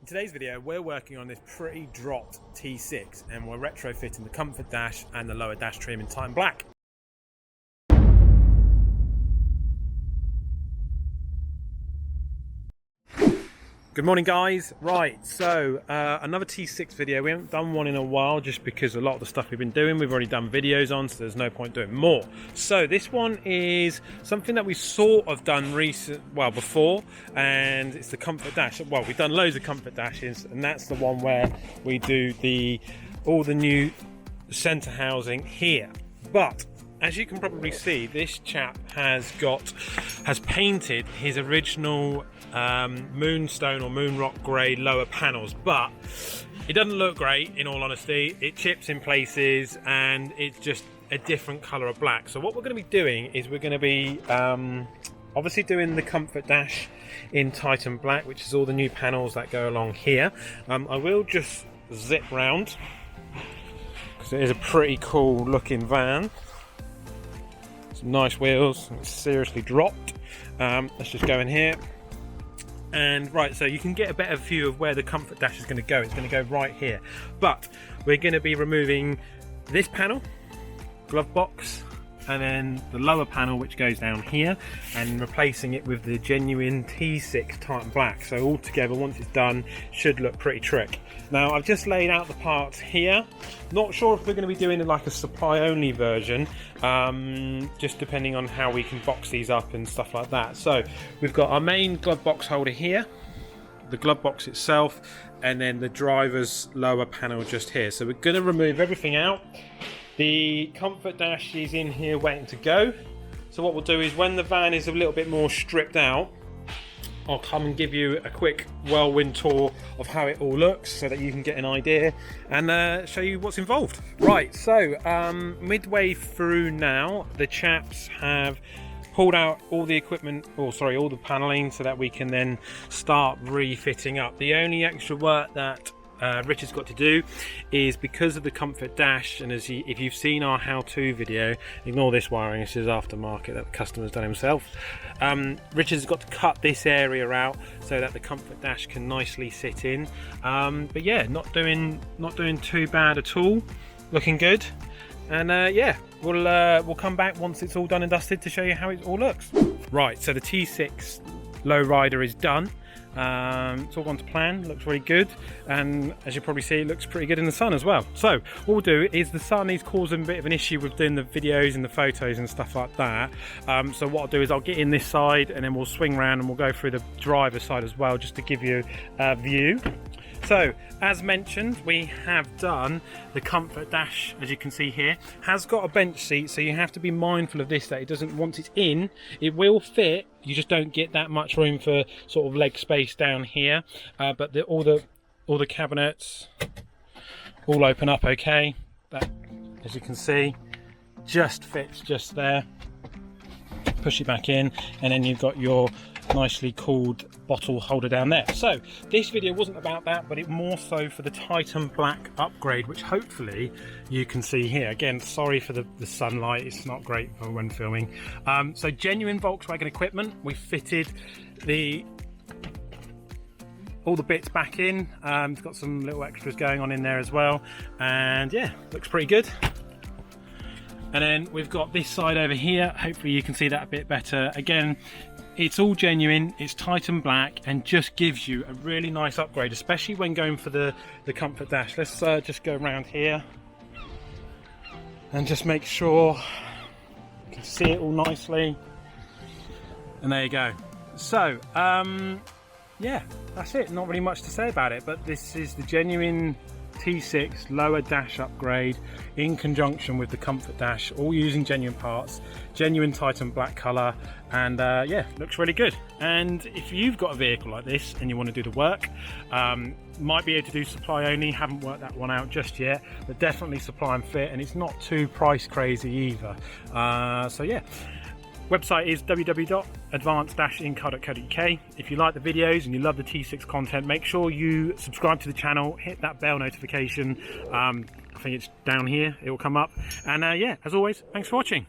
In today's video, we're working on this pretty dropped T6 and we're retrofitting the comfort dash and the lower dash trim in Titan Black. Good morning guys. Right, so another T6 video. We haven't done one in a while just because a lot of the stuff we've been doing we've already done videos on, so there's no point doing more. So this one is something that we've sort of done before, and it's the comfort dash. Well, we've done loads of comfort dashes, and that's the one where we do all the new center housing here. But as you can probably see, this chap has painted his original moonstone or moonrock grey lower panels, but it doesn't look great, in all honesty. It chips in places and it's just a different colour of black. So what we're going to be doing is we're going to be obviously doing the comfort dash in Titan Black, which is all the new panels that go along here. I will just zip round because it is a pretty cool looking van. Some nice wheels, it's seriously dropped. Let's just go in here. And right, so you can get a better view of where the comfort dash is going to go. It's going to go right here. But we're going to be removing this panel, glove box, and then the lower panel which goes down here, and replacing it with the genuine T6 Titan Black. So all together, once it's done, should look pretty trick. Now I've just laid out the parts here. Not sure if we're going to be doing like a supply only version, just depending on how we can box these up and stuff like that. So we've got our main glove box holder here, the glove box itself, and then the driver's lower panel just here. So we're going to remove everything out. The comfort dash is in here waiting to go. So what we'll do is when the van is a little bit more stripped out, I'll come and give you a quick whirlwind tour of how it all looks so that you can get an idea and show you what's involved. Right, so midway through now, the chaps have pulled out all the equipment, all the paneling, so that we can then start refitting up. The only extra work that Richard's got to do is because of the comfort dash, and if you've seen our how-to video, ignore this wiring, this is aftermarket that the customer's done himself. Richard's got to cut this area out so that the comfort dash can nicely sit in. But yeah, not doing too bad at all, looking good. And yeah, we'll come back once it's all done and dusted to show you how it all looks. Right, so the T6 lowrider is done. It's all gone to plan, looks really good, and as you probably see, it looks pretty good in the sun as well. So what we'll do is, the sun is causing a bit of an issue with doing the videos and the photos and stuff like that. So what I'll do is I'll get in this side and then we'll swing around and we'll go through the driver's side as well, just to give you a view. So as mentioned, we have done the comfort dash, as you can see here. Has got a bench seat, so you have to be mindful of this, that it doesn't, once it's in, it will fit, you just don't get that much room for sort of leg space down here. But all the cabinets all open up okay. That, as you can see, just fits just there. Push it back in, and then you've got your nicely cooled bottle holder down there. So this video wasn't about that, but it more so for the Titan Black upgrade, which hopefully you can see here. Again, sorry for the sunlight, it's not great for when filming. So genuine Volkswagen equipment. We fitted all the bits back in. It's got some little extras going on in there as well, and yeah, looks pretty good. And then we've got this side over here. Hopefully you can see that a bit better. Again, it's all genuine, it's Titan Black, and just gives you a really nice upgrade, especially when going for the comfort dash. Let's just go around here and just make sure you can see it all nicely. And there you go. So yeah, that's it. Not really much to say about it, but this is the genuine T6 lower dash upgrade in conjunction with the comfort dash, all using genuine parts, genuine Titan Black colour, and yeah, looks really good. And if you've got a vehicle like this and you want to do the work, might be able to do supply only. Haven't worked that one out just yet, but definitely supply and fit, and it's not too price crazy either. So yeah, website is www.advanced-incar.co.uk. If you like the videos and you love the T6 content, make sure you subscribe to the channel, hit that bell notification. I think it's down here, it will come up. And yeah, as always, thanks for watching.